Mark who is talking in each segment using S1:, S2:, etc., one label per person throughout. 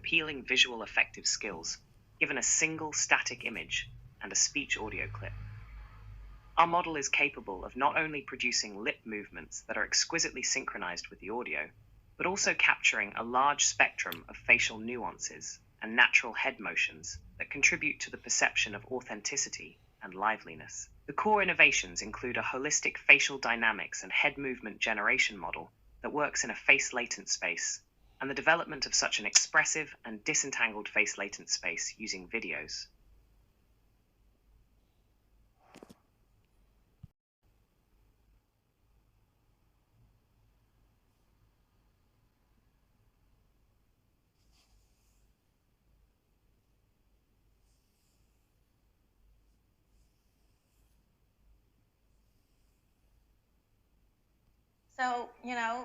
S1: appealing visual effective skills, given a single static image and a speech audio clip. Our model is capable of not only producing lip movements that are exquisitely synchronized with the audio, but also capturing a large spectrum of facial nuances and natural head motions that contribute to the perception of authenticity and liveliness. The core innovations include a holistic facial dynamics and head movement generation model that works in a face latent space, and the development of such an expressive and disentangled face latent space using videos.
S2: So,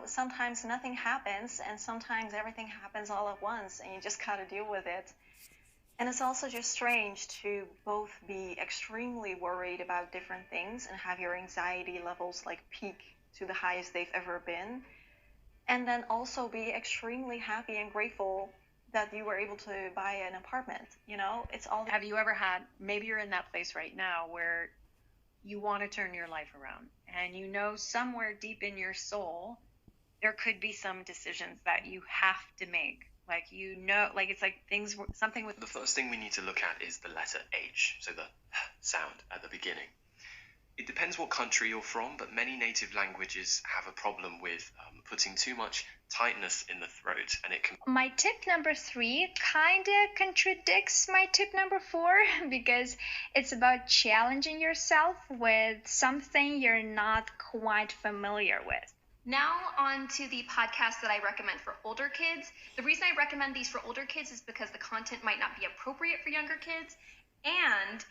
S2: sometimes nothing happens, and sometimes everything happens all at once, and you just gotta deal with it. And it's also just strange to both be extremely worried about different things and have your anxiety levels peak to the highest they've ever been, and then also be extremely happy and grateful that you were able to buy an apartment. It's all.
S3: Have you ever had, maybe you're in that place right now where you want to turn your life around, and somewhere deep in your soul there could be some decisions that you have to make, it's like something with
S4: the first thing we need to look at is the letter H, so the sound at the beginning. It depends what country you're from, but many native languages have a problem with putting too much tightness in the throat, and it can.
S5: My tip number 3 kind of contradicts my tip number 4 because it's about challenging yourself with something you're not quite familiar with.
S6: Now on to the podcast that I recommend for older kids. The reason I recommend these for older kids is because the content might not be appropriate for younger kids, and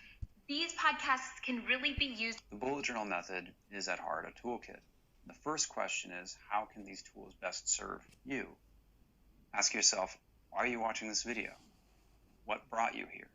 S6: these podcasts can really be used.
S7: The bullet journal method is at heart a toolkit. The first question is, how can these tools best serve you? Ask yourself, why are you watching this video? What brought you here?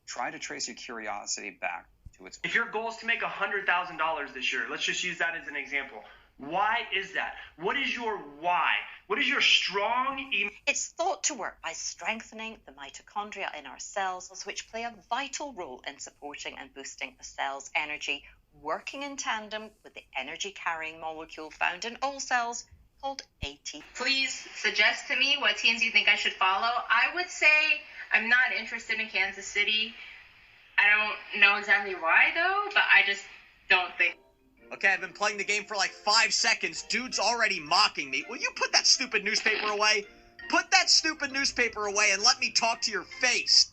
S7: Try to trace your curiosity back to its.
S8: If your goal is to make $100,000 this year, let's just use that as an example. Why is that? What is your why? What is your strong
S9: It's thought to work by strengthening the mitochondria in our cells, which play a vital role in supporting and boosting a cell's energy, working in tandem with the energy-carrying molecule found in all cells called ATP.
S10: Please suggest to me what teams you think I should follow. I would say I'm not interested in Kansas City. I don't know exactly why, though, but I just don't think.
S11: Okay, I've been playing the game for like 5 seconds. Dude's already mocking me. Will you put that stupid newspaper away? Put that stupid newspaper away and let me talk to your face.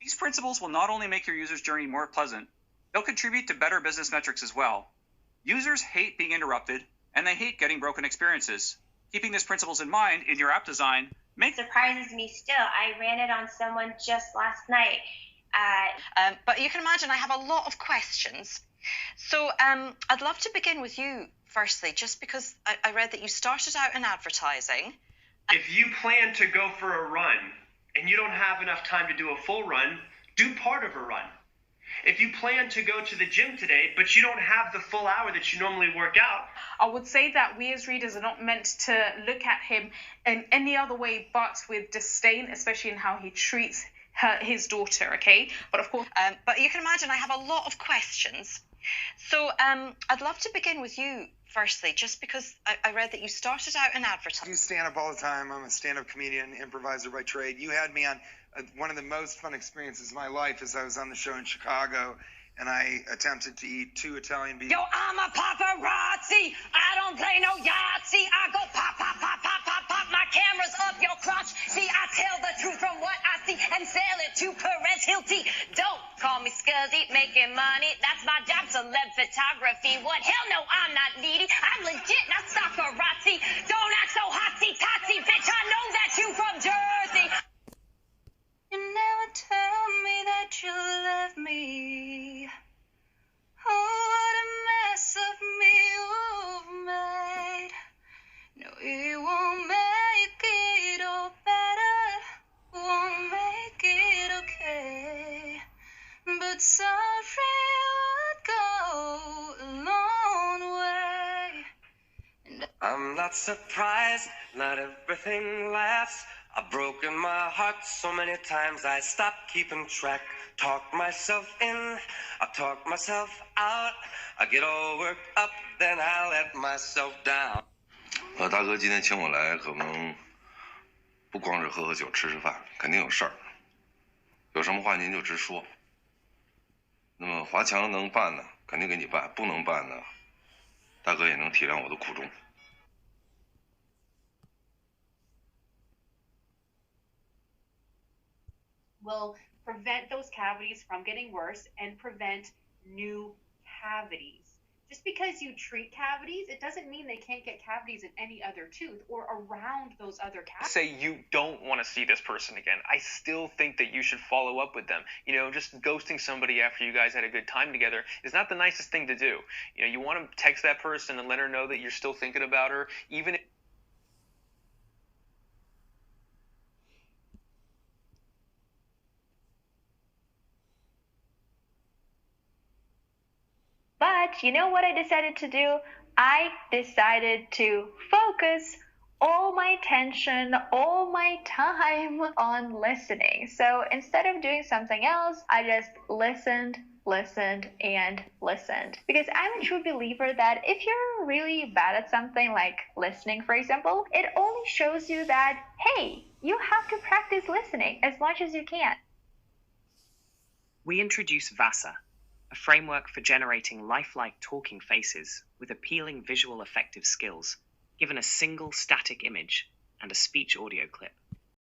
S7: These principles will not only make your user's journey more pleasant, they'll contribute to better business metrics as well. Users hate being interrupted, and they hate getting broken experiences. Keeping these principles in mind in your app design
S12: surprises me still. I ran it on someone just last night.
S9: But you can imagine I have a lot of questions. So I'd love to begin with you, firstly, just because I read that you started out in advertising.
S8: If you plan to go for a run and you don't have enough time to do a full run, do part of a run. If you plan to go to the gym today, but you don't have the full hour that you normally work out.
S13: I would say that we as readers are not meant to look at him in any other way but with disdain, especially in how he treats his daughter, okay? But of course...
S9: But you can imagine I have a lot of questions. So I'd love to begin with you, firstly, just because I read that you started out in advertising.
S14: I do stand-up all the time. I'm a stand-up comedian, improviser by trade. You had me on one of the most fun experiences of my life is I was on the show in Chicago, and I attempted to eat 2 Italian beef.
S9: Yo, I'm a paparazzi. I don't play no Yahtzee. I go pop, pop, pop, pop, pop, pop. My camera's up your crotch. See, I tell the truth from what I see and sell it to Perez Hilty. Don't call me scuzzy, making money. That's my job, celeb photography. What? Hell no, I'm not needy. I'm legit, not Sakarazzi. Don't act so hotsy-totsy, bitch. I know that you from Jersey.
S2: You never tell me that you love me. Oh, what a mess of me you've made. No, it won't make it all better. Won't make it okay. But sorry would go a long way.
S15: not surprised, not everything lasts. I've broken my heart so many times I stopped keeping track. Talk myself in, I talk myself out. I get all worked up, then I let myself down.
S16: 大哥今天请我来，可能不光是喝喝酒、吃吃饭，肯定有事儿。有什么话您就直说。那么华强能办呢，肯定给你办；不能办呢，大哥也能体谅我的苦衷。
S17: Will prevent those cavities from getting worse and prevent new cavities. Just because you treat cavities, it doesn't mean they can't get cavities in any other tooth or around those other cavities.
S8: Say you don't want to see this person again. I still think that you should follow up with them. You know, just ghosting somebody after you guys had a good time together is not the nicest thing to do. You know, you want to text that person and let her know that you're still thinking about her, even if
S5: But you know what I decided to do? I decided to focus all my attention, all my time on listening. So instead of doing something else, I just listened, and listened. Because I'm a true believer that if you're really bad at something like listening, for example, it only shows you that, hey, you have to practice listening as much as you can.
S1: We introduce VASA, a framework for generating lifelike talking faces with appealing visual effective skills, given a single static image and a speech audio clip.